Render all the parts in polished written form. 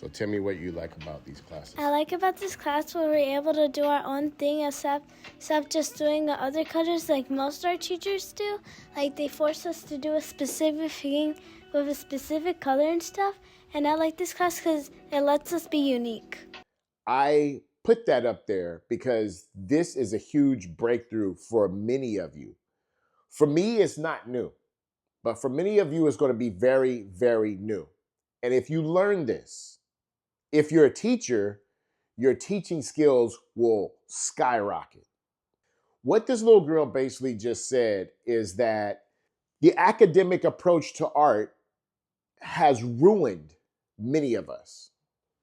So tell me what you like about these classes. I like about this class where we're able to do our own thing except just doing the other colors like most our teachers do. Like they force us to do a specific thing with a specific color and stuff. And I like this class because it lets us be unique. I put that up there because this is a huge breakthrough for many of you. For me, it's not new, but for many of you, it's going to be very, very new. And if you learn this, if you're a teacher, your teaching skills will skyrocket. What this little girl basically just said is that the academic approach to art has ruined many of us.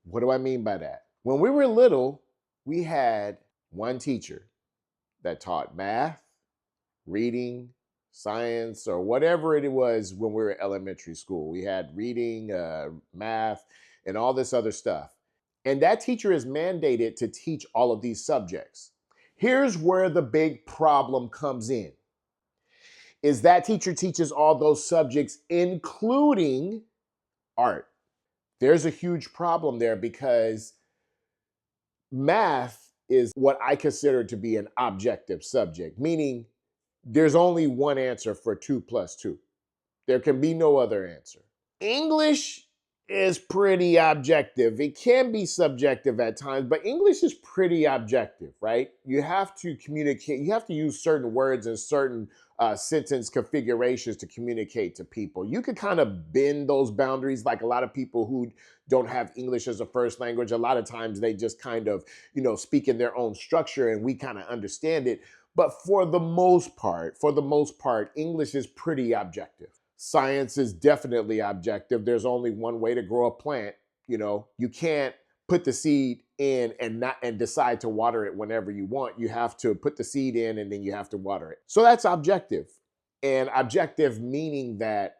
What do I mean by that? When we were little, we had one teacher that taught math, reading, science, or whatever it was when we were elementary school. We had reading, math, and all this other stuff. And that teacher is mandated to teach all of these subjects. Here's where the big problem comes in. Is that teacher teaches all those subjects, including art. There's a huge problem there because math is what I consider to be an objective subject, meaning there's only one answer for 2 plus 2. There can be no other answer. English is pretty objective. It can be subjective at times, but English is pretty objective, right? You have to communicate. You have to use certain words and certain sentence configurations to communicate to people. You could kind of bend those boundaries, like a lot of people who don't have English as a first language. A lot of times they just kind of, speak in their own structure and we kind of understand it. But for the most part, English is pretty objective. Science is definitely objective. There's only one way to grow a plant. You can't put the seed in and decide to water it whenever you want. You have to put the seed in and then you have to water it. So that's objective. And objective meaning that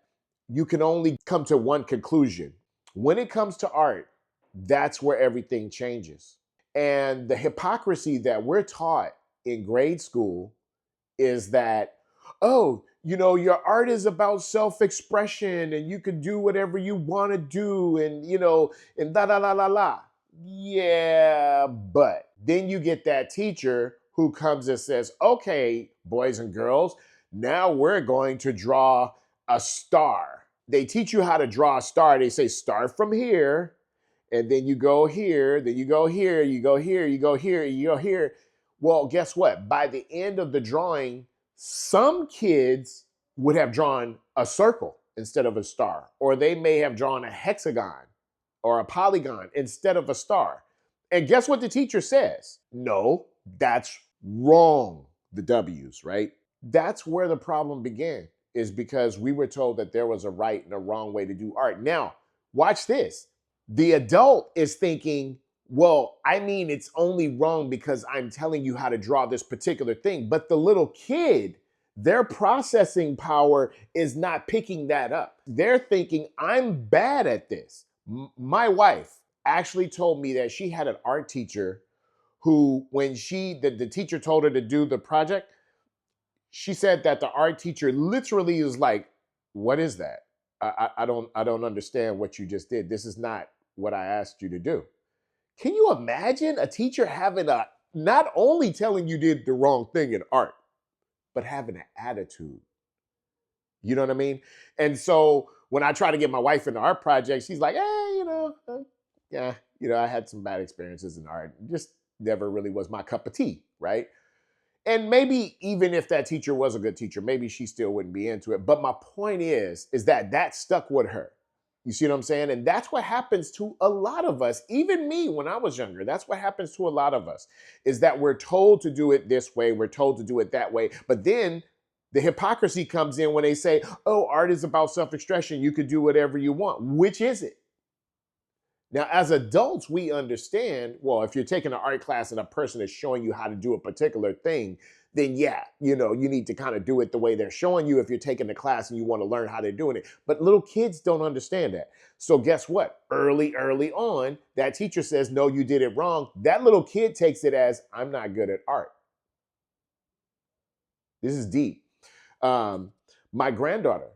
you can only come to one conclusion. When it comes to art, that's where everything changes. And the hypocrisy that we're taught in grade school is that, oh, your art is about self-expression and you can do whatever you want to do and, and la la la la la. Yeah, but then you get that teacher who comes and says, okay, boys and girls, now we're going to draw a star. They teach you how to draw a star. They say, start from here, and then you go here, then you go here, you go here, you go here, you go here. Well, guess what? By the end of the drawing, some kids would have drawn a circle instead of a star, or they may have drawn a hexagon or a polygon instead of a star. And guess what the teacher says? No, that's wrong. The W's, right? That's where the problem began, is because we were told that there was a right and a wrong way to do art. Now, watch this. The adult is thinking, well, it's only wrong because I'm telling you how to draw this particular thing. But the little kid, their processing power is not picking that up. They're thinking, I'm bad at this. My wife actually told me that she had an art teacher who, when the teacher told her to do the project, she said that the art teacher literally is like, what is that? I don't understand what you just did. This is not what I asked you to do. Can you imagine a teacher not only telling you did the wrong thing in art, but having an attitude? You know what I mean? And so when I try to get my wife into art projects, she's like, hey, I had some bad experiences in art. It just never really was my cup of tea, right? And maybe even if that teacher was a good teacher, maybe she still wouldn't be into it. But my point is that stuck with her. You see what I'm saying? And that's what happens to a lot of us, even me when I was younger. That's what happens to a lot of us, is that we're told to do it this way. We're told to do it that way. But then the hypocrisy comes in when they say, oh, art is about self-expression. You could do whatever you want. Which is it? Now, as adults, we understand, well, if you're taking an art class and a person is showing you how to do a particular thing, then yeah, you need to kind of do it the way they're showing you if you're taking the class and you want to learn how they're doing it. But little kids don't understand that. So guess what? Early on, that teacher says, no, you did it wrong. That little kid takes it as, I'm not good at art. This is deep. My granddaughter,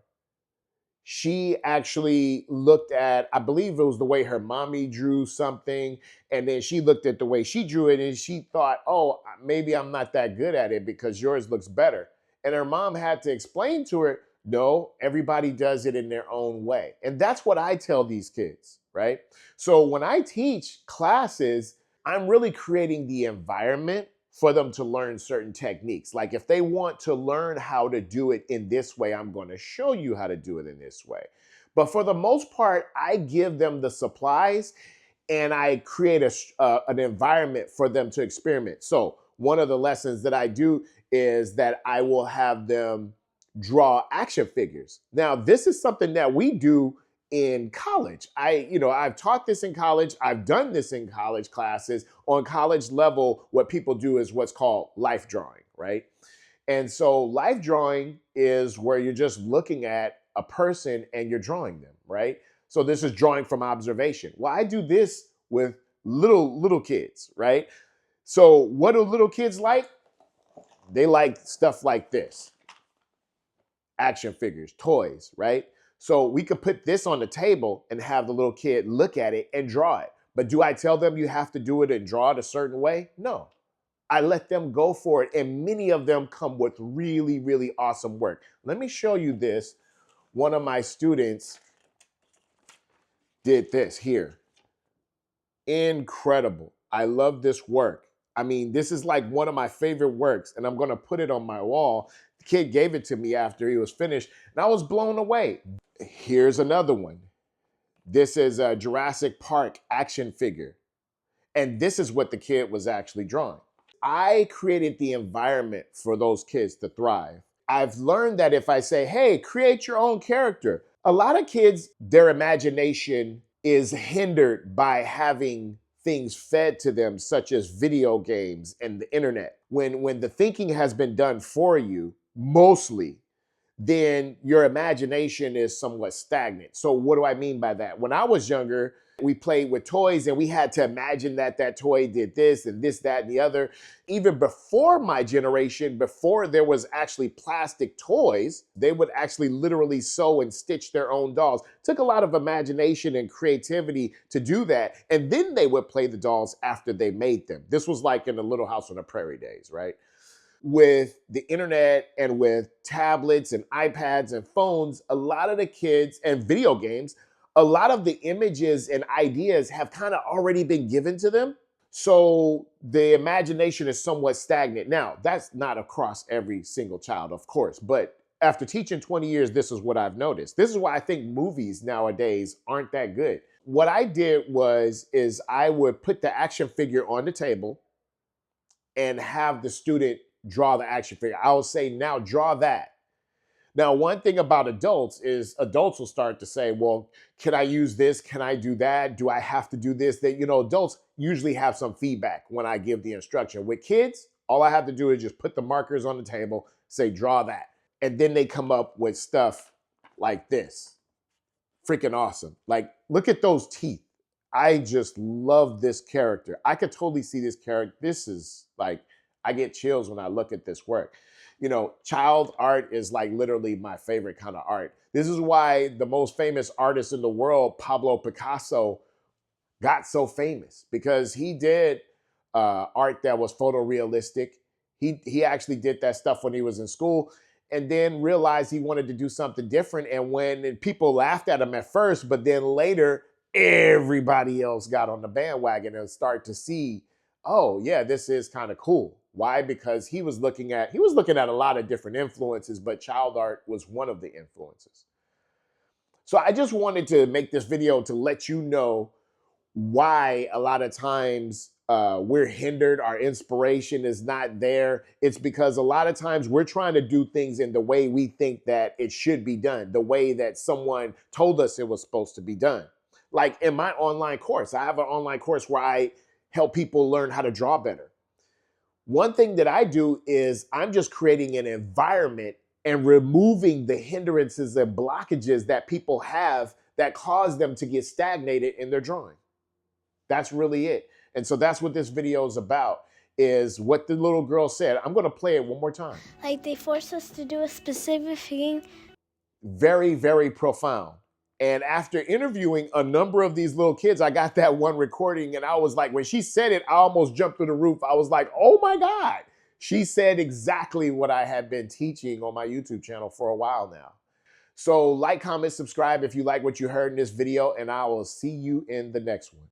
She actually looked at, I believe it was the way her mommy drew something, and then she looked at the way she drew it and she thought, oh, maybe I'm not that good at it because yours looks better. And her mom had to explain to her, no, everybody does it in their own way. And that's what I tell these kids, right? So when I teach classes, I'm really creating the environment for them to learn certain techniques. Like if they want to learn how to do it in this way, I'm going to show you how to do it in this way. But for the most part, I give them the supplies and I create an environment for them to experiment. So one of the lessons that I do is that I will have them draw action figures. Now, this is something that we do in college. I've taught this in college. I've done this in college classes. On college level, what people do is what's called life drawing, right? And so life drawing is where you're just looking at a person and you're drawing them, right? So this is drawing from observation. Well, I do this with little kids, right? So what do little kids like? They like stuff like this. Action figures, toys, right? So we could put this on the table and have the little kid look at it and draw it. But do I tell them you have to do it and draw it a certain way? No. I let them go for it. And many of them come with really, really awesome work. Let me show you this. One of my students did this here. Incredible. I love this work. I mean, this is like one of my favorite works, and I'm going to put it on my wall. The kid gave it to me after he was finished, and I was blown away. Here's another one. This is a Jurassic Park action figure, and this is what the kid was actually drawing. I created the environment for those kids to thrive. I've learned that if I say, hey, create your own character, a lot of kids, their imagination is hindered by having things fed to them, such as video games and the internet. When the thinking has been done for you, mostly, then your imagination is somewhat stagnant. So what do I mean by that? When I was younger, we played with toys and we had to imagine that that toy did this and this, that, and the other. Even before my generation, before there was actually plastic toys, they would actually literally sew and stitch their own dolls. It took a lot of imagination and creativity to do that. And then they would play the dolls after they made them. This was like in the Little House on the Prairie days, right? With the internet and with tablets and iPads and phones, a lot of the kids and video games, a lot of the images and ideas have kind of already been given to them. So the imagination is somewhat stagnant. Now, that's not across every single child, of course, but after teaching 20 years, this is what I've noticed. This is why I think movies nowadays aren't that good. What I did is I would put the action figure on the table and have the student draw the action figure. I will say, now draw that. Now, one thing about adults is adults will start to say, well, can I use this? Can I do that? Do I have to do this? That, adults usually have some feedback when I give the instruction. With kids, all I have to do is just put the markers on the table, say, draw that. And then they come up with stuff like this. Freaking awesome. Like, look at those teeth. I just love this character. I could totally see this character. This is like, I get chills when I look at this work. Child art is like literally my favorite kind of art. This is why the most famous artist in the world, Pablo Picasso, got so famous, because he did art that was photorealistic. He actually did that stuff when he was in school and then realized he wanted to do something different. And when people laughed at him at first, but then later, everybody else got on the bandwagon and started to see, oh yeah, this is kind of cool. Why? Because he was looking at a lot of different influences, but child art was one of the influences. So I just wanted to make this video to let you know why a lot of times we're hindered, our inspiration is not there. It's because a lot of times we're trying to do things in the way we think that it should be done, the way that someone told us it was supposed to be done. Like in my online course, I have an online course where I help people learn how to draw better. One thing that I do is I'm just creating an environment and removing the hindrances and blockages that people have that cause them to get stagnated in their drawing. That's really it. And so that's what this video is about, is what the little girl said. I'm going to play it one more time. Like they force us to do a specific thing. Very, very profound. And after interviewing a number of these little kids, I got that one recording and I was like, when she said it, I almost jumped through the roof. I was like, oh my God. She said exactly what I have been teaching on my YouTube channel for a while now. So like, comment, subscribe if you like what you heard in this video, and I will see you in the next one.